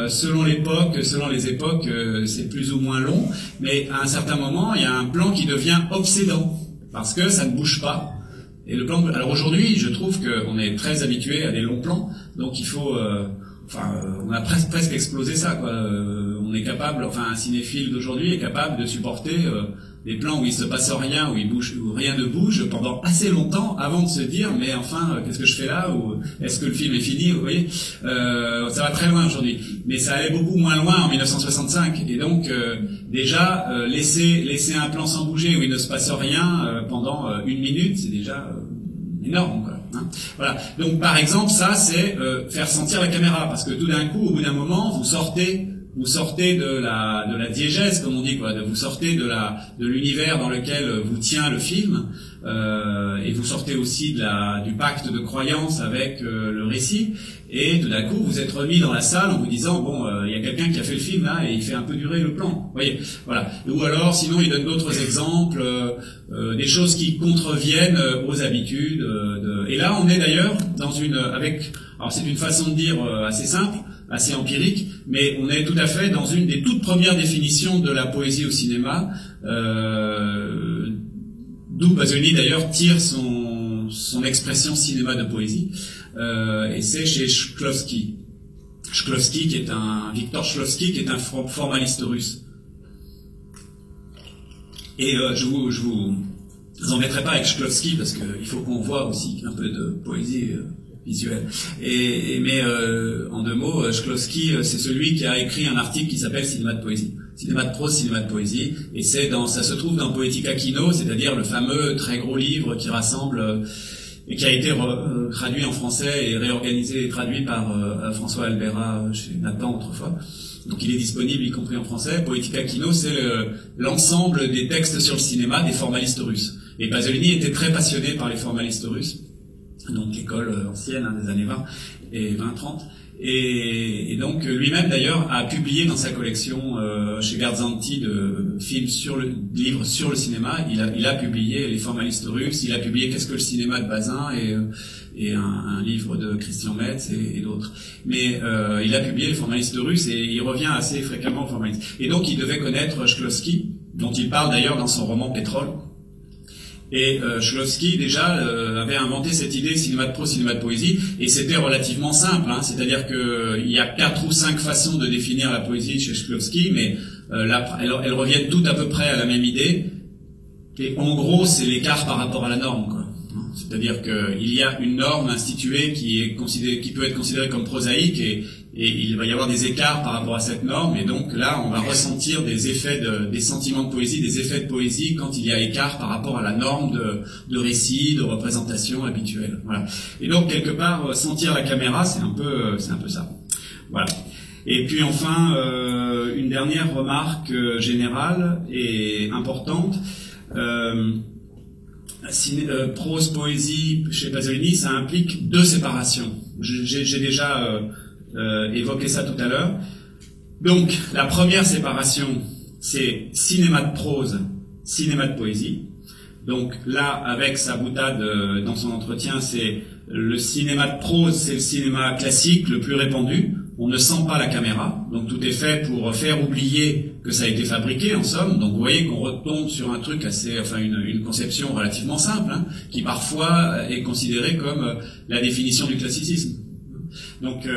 Selon les époques, c'est plus ou moins long, mais à un certain moment, il y a un plan qui devient obsédant parce que ça ne bouge pas. Et le plan. Alors aujourd'hui, je trouve qu'on est très habitué à des longs plans, donc il faut. On a presque explosé ça, quoi. On est capable, un cinéphile d'aujourd'hui est capable de supporter des plans où il se passe rien, où rien ne bouge pendant assez longtemps avant de se dire mais enfin qu'est-ce que je fais là, ou est-ce que le film est fini, vous voyez. Ça va très loin aujourd'hui, mais ça allait beaucoup moins loin en 1965, et donc déjà laisser un plan sans bouger où il ne se passe rien pendant une minute, c'est déjà énorme, quoi. Hein, voilà. Donc par exemple, ça c'est faire sentir la caméra, parce que tout d'un coup, au bout d'un moment, vous sortez de la diégèse, comme on dit, quoi. Vous sortez de l'univers dans lequel vous tient le film, et vous sortez aussi du pacte de croyance avec le récit, et tout d'un coup vous êtes remis dans la salle en vous disant bon, il y a quelqu'un qui a fait le film là et il fait un peu durer le plan, vous voyez, voilà. Ou alors sinon il donne d'autres exemples, des choses qui contreviennent aux habitudes et là on est d'ailleurs alors c'est une façon de dire assez simple, assez empirique, mais on est tout à fait dans une des toutes premières définitions de la poésie au cinéma, d'où Pasolini d'ailleurs tire son expression cinéma de poésie, et c'est chez Shklovsky. Shklovsky qui est Victor Shklovsky qui est un formaliste russe. Et je vous embêterai pas avec Shklovsky parce qu'il faut qu'on voit aussi un peu de poésie visuelle. Mais en 2 mots, Shklovsky, c'est celui qui a écrit un article qui s'appelle Cinéma de poésie. Cinéma de prose, cinéma de poésie, et ça se trouve dans Poetica Kino, c'est-à-dire le fameux très gros livre qui rassemble et qui a été traduit en français et réorganisé et traduit par François Albera chez Nathan autrefois. Donc il est disponible y compris en français. Poetica Kino, c'est l'ensemble des textes sur le cinéma des formalistes russes. Et Pasolini était très passionné par les formalistes russes, donc l'école ancienne des années 20 et 20-30. Et donc lui-même d'ailleurs a publié dans sa collection chez Garzanti de livres sur le cinéma. Il a publié les formalistes russes, il a publié Qu'est-ce que le cinéma de Bazin et un livre de Christian Metz et d'autres. Mais il a publié les formalistes russes et il revient assez fréquemment aux formalistes. Et donc il devait connaître Shklovsky, dont il parle d'ailleurs dans son roman Pétrole. Et Shklovsky déjà avait inventé cette idée cinéma de prose, cinéma de poésie, et c'était relativement simple, hein, c'est-à-dire qu'il y a 4 ou 5 façons de définir la poésie chez Shklovsky, mais elles reviennent toutes à peu près à la même idée, et en gros c'est l'écart par rapport à la norme, quoi. C'est-à-dire qu'il y a une norme instituée qui peut être considérée comme prosaïque, et il va y avoir des écarts par rapport à cette norme, et donc là on va ressentir des sentiments de poésie, des effets de poésie quand il y a écart par rapport à la norme de récit, de représentation habituelle. Voilà. Et donc quelque part sentir la caméra, c'est un peu ça. Voilà. Et puis enfin une dernière remarque générale et importante. Prose, poésie chez Pasolini, ça implique 2 séparations. J'ai déjà évoqué ça tout à l'heure. Donc, la première séparation, c'est cinéma de prose, cinéma de poésie. Donc là, avec sa boutade dans son entretien, c'est le cinéma de prose, c'est le cinéma classique, le plus répandu. On ne sent pas la caméra, donc tout est fait pour faire oublier que ça a été fabriqué, en somme. Donc vous voyez qu'on retombe sur un truc une conception relativement simple, hein, qui parfois est considérée comme la définition du classicisme. Donc,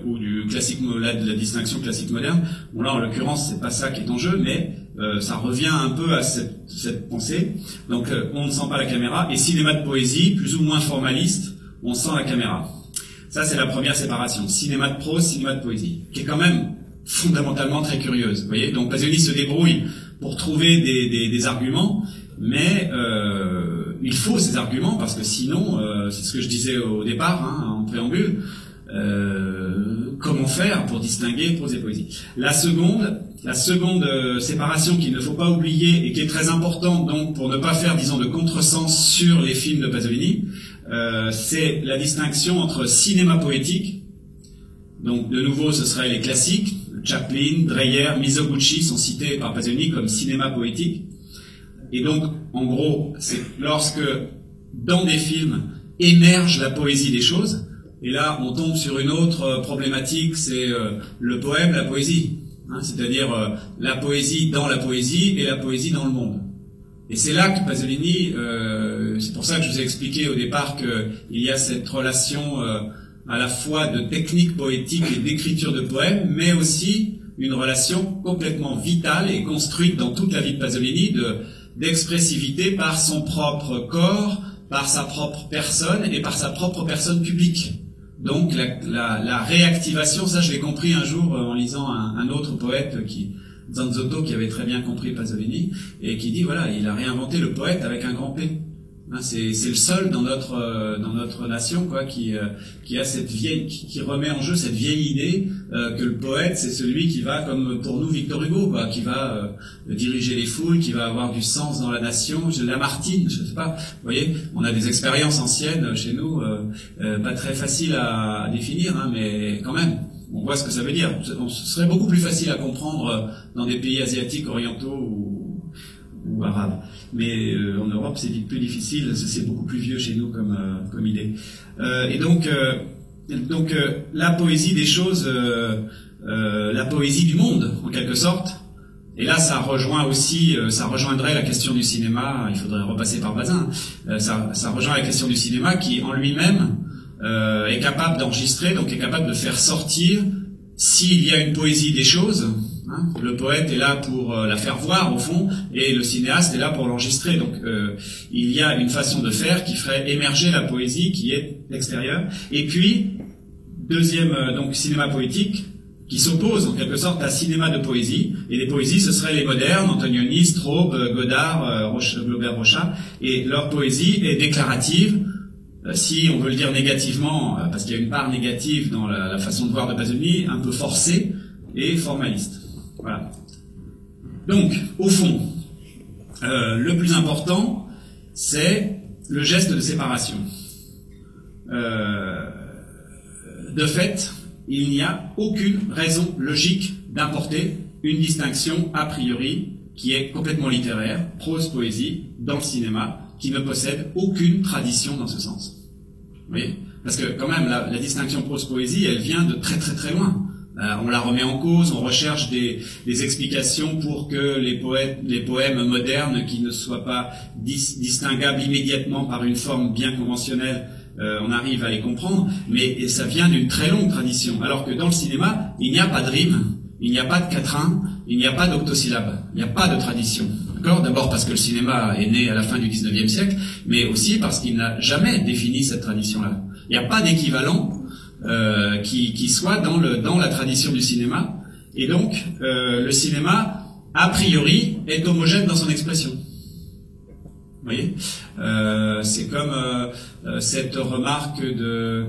ou du classique, de la distinction classique moderne. Bon là, en l'occurrence, c'est pas ça qui est en jeu, mais ça revient un peu à cette pensée. Donc, on ne sent pas la caméra. Et cinéma de poésie, plus ou moins formaliste, on sent la caméra. Ça, c'est la première séparation. Cinéma de prose, cinéma de poésie, qui est quand même fondamentalement très curieuse. Vous voyez, donc Pasolini se débrouille pour trouver des arguments, mais il faut ces arguments parce que sinon, c'est ce que je disais au départ, hein, en préambule. Comment faire pour distinguer prose et poésie. La seconde séparation qu'il ne faut pas oublier et qui est très importante donc pour ne pas faire, disons, de contresens sur les films de Pasolini, c'est la distinction entre cinéma poétique. Donc de nouveau, ce serait les classiques. Chaplin, Dreyer, Mizoguchi sont cités par Pasolini comme cinéma poétique. Et donc, en gros, c'est lorsque dans des films émerge la poésie des choses. Et là, on tombe sur une autre problématique, c'est le poème, la poésie. Hein, c'est-à-dire la poésie dans la poésie et la poésie dans le monde. Et c'est là que Pasolini, c'est pour ça que je vous ai expliqué au départ qu'il y a cette relation à la fois de technique poétique et d'écriture de poèmes, mais aussi une relation complètement vitale et construite dans toute la vie de Pasolini d'expressivité par son propre corps, par sa propre personne et par sa propre personne publique. Donc la réactivation, ça je l'ai compris un jour en lisant un autre poète Zanzotto, qui avait très bien compris Pasolini, et qui dit voilà, il a réinventé le poète avec un grand P. Hein, c'est le seul dans notre nation quoi qui a cette qui remet en jeu cette vieille idée que le poète c'est celui qui va, comme pour nous Victor Hugo quoi, qui va diriger les foules, qui va avoir du sens dans la nation. Lamartine, je sais pas, vous voyez, on a des expériences anciennes chez nous pas très faciles à définir, hein, mais quand même on voit ce que ça veut dire. Ce serait beaucoup plus facile à comprendre dans des pays asiatiques, orientaux ou arabes. Mais en Europe, c'est plus difficile, c'est beaucoup plus vieux chez nous comme idée. Et donc la poésie des choses, la poésie du monde, en quelque sorte, Et là, ça rejoint aussi, ça rejoindrait la question du cinéma. Il faudrait repasser par Bazin. Ça rejoint la question du cinéma qui, en lui-même, est capable d'enregistrer, donc est capable de faire sortir, s'il y a une poésie des choses. Hein, le poète est là pour la faire voir au fond, et le cinéaste est là pour l'enregistrer. Donc, il y a une façon de faire qui ferait émerger la poésie qui est extérieure. Et puis, deuxième, donc cinéma poétique, qui s'oppose en quelque sorte à cinéma de poésie, et les poésies ce seraient les modernes, Antonioni, Straub, Godard, Glaubert-Rochat, et leur poésie est déclarative, si on veut le dire négativement, parce qu'il y a une part négative dans la façon de voir de Pasolini, un peu forcée et formaliste. Voilà. Donc, au fond, le plus important, c'est le geste de séparation. De fait, il n'y a aucune raison logique d'importer une distinction a priori qui est complètement littéraire, prose-poésie, dans le cinéma, qui ne possède aucune tradition dans ce sens. Vous voyez ? Parce que quand même, la distinction prose-poésie, elle vient de très très très loin. On la remet en cause, on recherche des explications pour que les poèmes modernes qui ne soient pas distinguables immédiatement par une forme bien conventionnelle, on arrive à les comprendre, mais ça vient d'une très longue tradition. Alors que dans le cinéma, il n'y a pas de rime, il n'y a pas de quatrain, il n'y a pas d'octosyllabe, il n'y a pas de tradition. D'accord ? D'abord parce que le cinéma est né à la fin du XIXe siècle, mais aussi parce qu'il n'a jamais défini cette tradition-là. Il n'y a pas d'équivalent qui soit dans la tradition du cinéma, et donc le cinéma, a priori, est homogène dans son expression. Vous voyez, c'est comme cette remarque de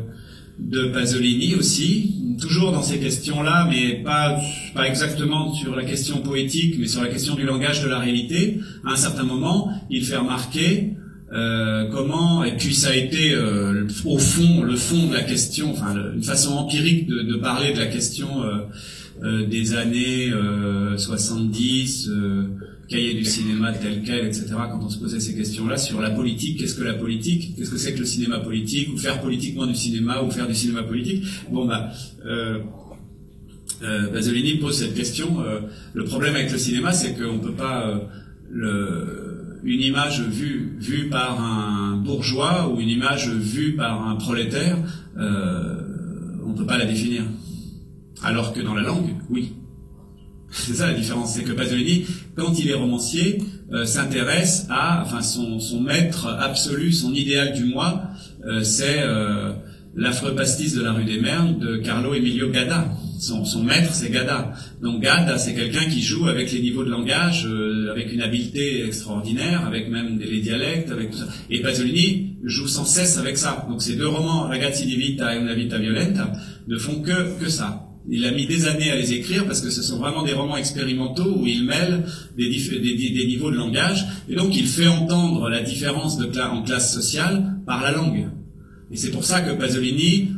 Pasolini aussi, toujours dans ces questions-là, mais pas exactement sur la question poétique, mais sur la question du langage de la réalité. À un certain moment, il fait remarquer comment, et puis ça a été au fond, le fond de la question, enfin une façon empirique de parler de la question des années 70, cahier du cinéma tel quel, etc., quand on se posait ces questions-là sur la politique, qu'est-ce que la politique, qu'est-ce que c'est que le cinéma politique, ou faire politiquement du cinéma, ou faire du cinéma politique. Bon, Pasolini pose cette question. Le problème avec le cinéma, c'est qu'on peut pas une image vue par un bourgeois ou une image vue par un prolétaire, on peut pas la définir. Alors que dans la langue, oui. C'est ça la différence, c'est que Pasolini, quand il est romancier, s'intéresse à, enfin son maître absolu, son idéal du moi, c'est l'affreux pastis de la rue des Merles de Carlo Emilio Gadda. Son maître, c'est Gadda. Donc Gadda, c'est quelqu'un qui joue avec les niveaux de langage, avec une habileté extraordinaire, avec même les dialectes, avec tout ça. Et Pasolini joue sans cesse avec ça. Donc ces deux romans, Ragazzi di vita et Una vita violenta, ne font que ça. Il a mis des années à les écrire parce que ce sont vraiment des romans expérimentaux où il mêle des niveaux de langage, et donc il fait entendre la différence en classe sociale par la langue. Et c'est pour ça que Pasolini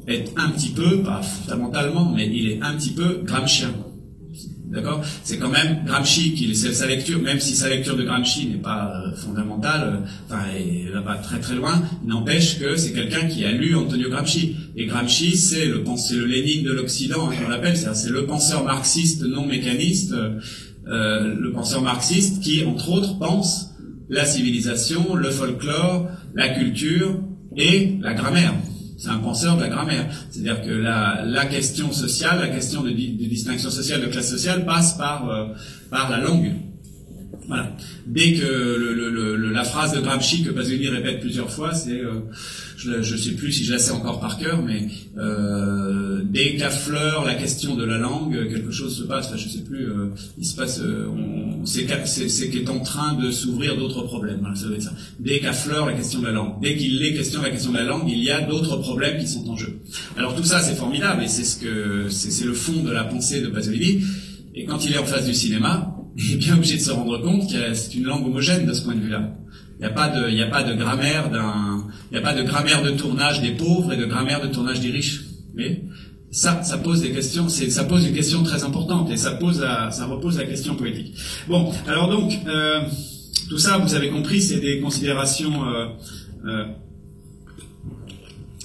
est un petit peu, pas fondamentalement, mais il est un petit peu gramscien. D'accord ? C'est quand même Gramsci c'est sa lecture, même si sa lecture de Gramsci n'est pas fondamentale, elle va pas très très loin, il n'empêche que c'est quelqu'un qui a lu Antonio Gramsci. Et Gramsci, c'est le Lénine de l'Occident, on l'appelle, c'est le penseur marxiste non mécaniste, le penseur marxiste qui, entre autres, pense la civilisation, le folklore, la culture et la grammaire. C'est un penseur de la grammaire. C'est-à-dire que la question sociale, la question de distinction sociale, de classe sociale, passe par la langue. Voilà. Dès que la phrase de Gramsci que Pasolini répète plusieurs fois, c'est, je sais plus si je la sais encore par cœur, mais dès qu'affleure la question de la langue, quelque chose se passe. Enfin, je sais plus. Il se passe. C'est qu'est en train de s'ouvrir d'autres problèmes. Voilà, ça doit être ça. Dès qu'affleure la question de la langue, dès qu'il est question de la question de la langue, il y a d'autres problèmes qui sont en jeu. Alors tout ça, c'est formidable, et c'est le fond de la pensée de Pasolini. Et quand il est en face du cinéma, il est bien obligé de se rendre compte que c'est une langue homogène de ce point de vue-là. Il n'y a pas de grammaire de tournage des pauvres et de grammaire de tournage des riches. Mais ça pose des questions, ça pose une question très importante, et ça repose la question poétique. Bon, alors donc, tout ça, vous avez compris, c'est des considérations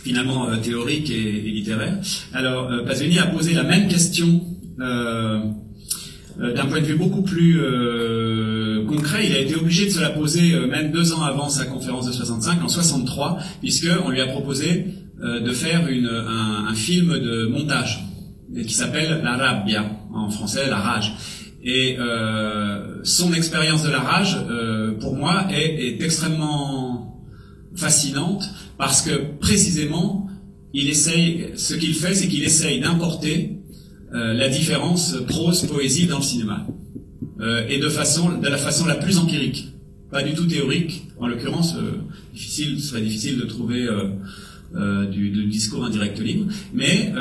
finalement théoriques et littéraires. Alors, Pasolini a posé la même question d'un point de vue beaucoup plus concret, il a été obligé de se la poser même 2 ans avant sa conférence de 65, en 63, puisqu'on lui a proposé de faire un film de montage qui s'appelle La Rabbia, en français La Rage. Et son expérience de la rage, pour moi, est extrêmement fascinante parce que précisément, ce qu'il fait, c'est qu'il essaye d'importer la différence prose-poésie dans le cinéma, et de la façon la plus empirique, pas du tout théorique. En l'occurrence, ce serait difficile de trouver du discours indirect libre, mais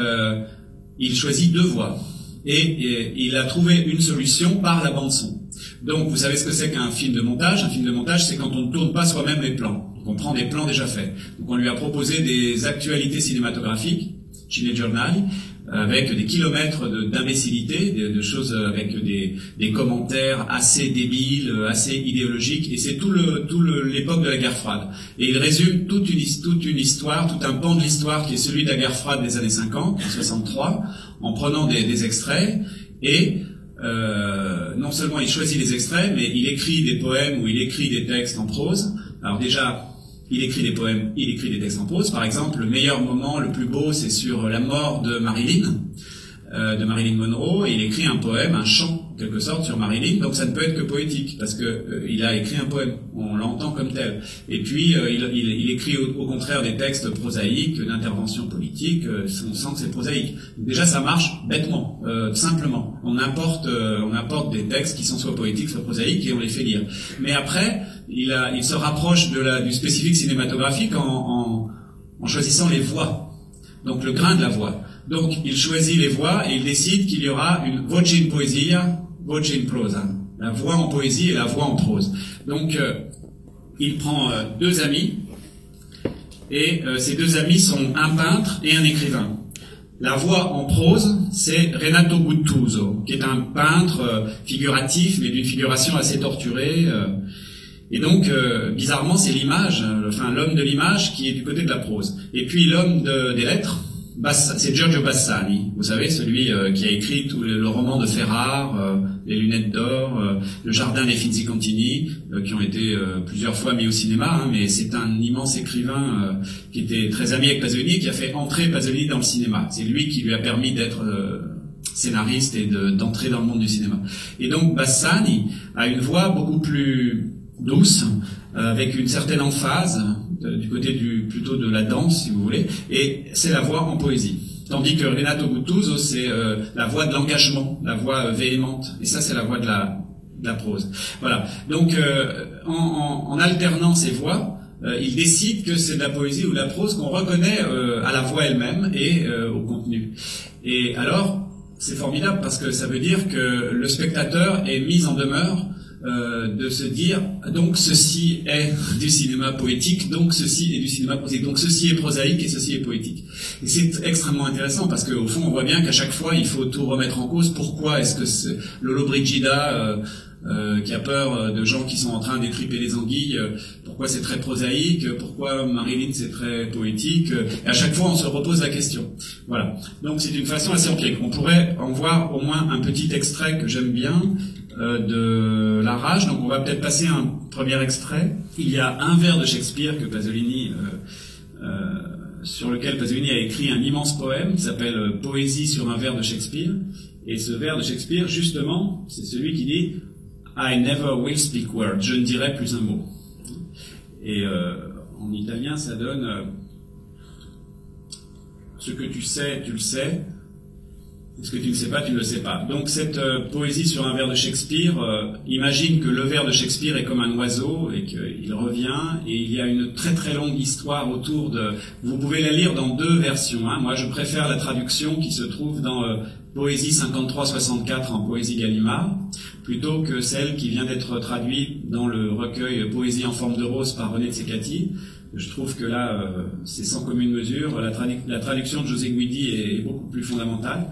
il choisit 2 voies. Et il a trouvé une solution par la bande-son. Donc, vous savez ce que c'est qu'un film de montage? Un film de montage, c'est quand on ne tourne pas soi-même les plans. Donc, on prend des plans déjà faits. Donc, on lui a proposé des actualités cinématographiques, ciné-journal, avec des kilomètres d'imbécilité, de choses avec des commentaires assez débiles, assez idéologiques, et c'est l'époque de la guerre froide. Et il résume toute une histoire, tout un pan de l'histoire qui est celui de la guerre froide des années 50, en 63, en prenant des extraits, et non seulement il choisit les extraits, mais il écrit des poèmes ou il écrit des textes en prose. Alors déjà, il écrit des poèmes, il écrit des textes en prose. Par exemple, le meilleur moment, le plus beau, c'est sur la mort de Marilyn Monroe, et il écrit un poème, un chant, en quelque sorte, sur Marilyn. Donc ça ne peut être que poétique, parce que il a écrit un poème, on l'entend comme tel. Et puis il écrit au contraire des textes prosaïques, d'intervention politique. On sent que c'est prosaïque. Donc, déjà, ça marche bêtement, simplement. On importe des textes qui sont soit poétiques, soit prosaïques, et on les fait lire. Mais après, il se rapproche du spécifique cinématographique en choisissant les voix, donc le grain de la voix. Donc il choisit les voix et il décide qu'il y aura une voce in poesia, voce in prosa, la voix en poésie et la voix en prose. Donc il prend 2 amis, et ces 2 amis sont un peintre et un écrivain. La voix en prose, c'est Renato Guttuso, qui est un peintre figuratif, mais d'une figuration assez torturée. Et donc, bizarrement, c'est l'homme de l'image qui est du côté de la prose. Et puis l'homme des lettres, c'est Giorgio Bassani, vous savez, celui qui a écrit tout le roman de Ferrare, Les lunettes d'or, Le jardin des Finzi Contini, qui ont été plusieurs fois mis au cinéma, mais c'est un immense écrivain qui était très ami avec Pasolini et qui a fait entrer Pasolini dans le cinéma. C'est lui qui lui a permis d'être scénariste et d'entrer dans le monde du cinéma. Et donc Bassani a une voix beaucoup plus douce, avec une certaine emphase, du côté plutôt de la danse, si vous voulez, et c'est la voix en poésie. Tandis que Renato Guttuso, c'est la voix de l'engagement, la voix véhémente, et ça c'est la voix de la prose. Voilà. Donc en alternant ces voix, il décide que c'est de la poésie ou de la prose qu'on reconnaît à la voix elle-même et au contenu. Et alors, c'est formidable parce que ça veut dire que le spectateur est mis en demeure de se dire, donc ceci est du cinéma poétique, donc ceci est du cinéma prosaïque, donc ceci est prosaïque et ceci est poétique. Et c'est extrêmement intéressant parce qu'au fond on voit bien qu'à chaque fois il faut tout remettre en cause. Pourquoi est-ce que Lollobrigida qui a peur de gens qui sont en train d'étriper les anguilles, pourquoi c'est très prosaïque, pourquoi Marilyn c'est très poétique, et à chaque fois on se repose la question. Voilà. Donc c'est une façon assez empirique. On pourrait en voir au moins un petit extrait que j'aime bien de La Rage. Donc on va peut-être passer un premier extrait. Il y a un vers de Shakespeare que Pasolini sur lequel Pasolini a écrit un immense poème qui s'appelle Poésie sur un vers de Shakespeare. Et ce vers de Shakespeare, justement, c'est celui qui dit I never will speak word. Je ne dirai plus un mot. Et en italien, ça donne ce que tu sais, tu le sais. Ce que tu ne sais pas, tu ne le sais pas. Donc cette poésie sur un vers de Shakespeare, imagine que le vers de Shakespeare est comme un oiseau et qu'il revient, et il y a une très très longue histoire autour de... Vous pouvez la lire dans 2 versions. Hein. Moi, je préfère la traduction qui se trouve dans Poésie 53-64 en Poésie Gallimard, plutôt que celle qui vient d'être traduite dans le recueil Poésie en forme de rose par René Tseccati. Je trouve que là, c'est sans commune mesure. La traduction de José Guidi est beaucoup plus fondamentale.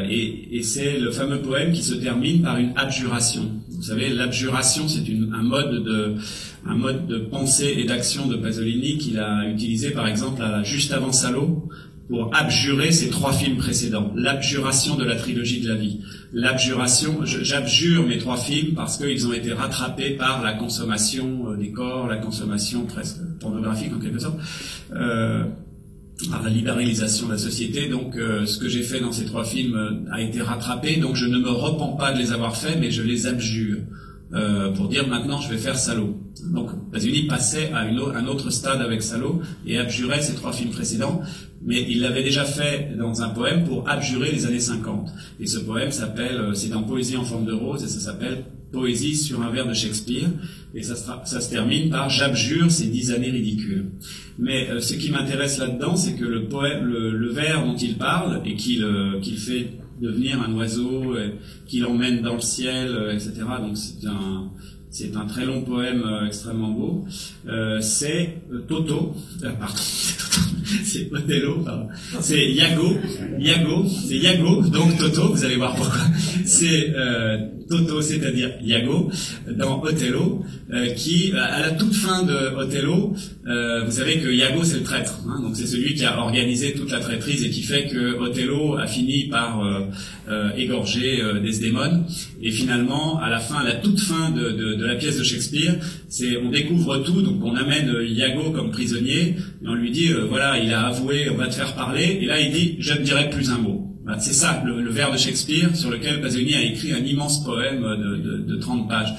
Et c'est le fameux poème qui se termine par une adjuration. Vous savez, l'adjuration, c'est un mode de pensée et d'action de Pasolini qu'il a utilisé, par exemple, juste avant Salo, pour abjurer ces 3 films précédents. L'abjuration de la trilogie de la vie. L'abjuration, j'abjure mes 3 films parce qu'ils ont été rattrapés par la consommation des corps, la consommation presque pornographique en quelque sorte, par la libéralisation de la société. Donc ce que j'ai fait dans ces 3 films a été rattrapé, donc je ne me repens pas de les avoir faits, mais je les abjure. Pour dire maintenant je vais faire Salaud. Donc Pasolini passait à un autre stade avec Salaud et abjurait ses 3 films précédents, mais il l'avait déjà fait dans un poème pour abjurer les années 50. Et ce poème s'appelle, c'est en poésie en forme de rose, et ça s'appelle Poésie sur un vers de Shakespeare, et ça se termine par j'abjure ces 10 années ridicules. Mais ce qui m'intéresse là-dedans, c'est que le poème, le vers dont il parle et qu'il fait devenir un oiseau, qui l'emmène dans le ciel, etc. Donc c'est un très long poème extrêmement beau. C'est Toto, pardon, c'est Othello, pardon. C'est Iago, c'est Iago, donc Toto, vous allez voir pourquoi. C'est Toto, c'est-à-dire Iago, dans Othello, qui, à la toute fin de Othello, vous savez que Iago c'est le traître, hein, donc c'est celui qui a organisé toute la traîtrise et qui fait que Othello a fini par égorger Desdémone, et finalement, à la fin, à la toute fin de la pièce de Shakespeare, on découvre tout, donc on amène Iago comme prisonnier, et on lui dit, voilà, il a avoué, on va te faire parler, et là il dit, je ne dirai plus un mot. Voilà, c'est ça, le vers de Shakespeare, sur lequel Pasolini a écrit un immense poème de 30 pages.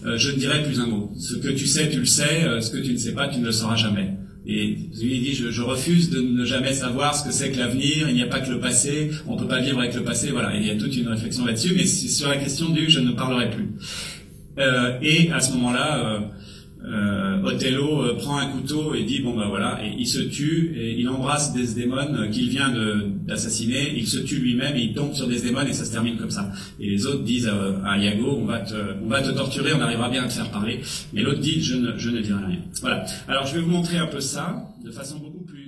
Je ne dirai plus un mot. Ce que tu sais, tu le sais, ce que tu ne sais pas, tu ne le sauras jamais. Et Pasolini dit, je refuse de ne jamais savoir ce que c'est que l'avenir, il n'y a pas que le passé, on ne peut pas vivre avec le passé, voilà, il y a toute une réflexion là-dessus, mais c'est sur la question du je ne parlerai plus. Et à ce moment-là, Othello prend un couteau et dit bon ben voilà, et il se tue et il embrasse Desdémone qu'il vient d'assassiner, il se tue lui-même et il tombe sur Desdémone et ça se termine comme ça. Et les autres disent à Iago on va te torturer, on arrivera bien à te faire parler, mais l'autre dit je ne dirai rien. Voilà. Alors je vais vous montrer un peu ça de façon beaucoup plus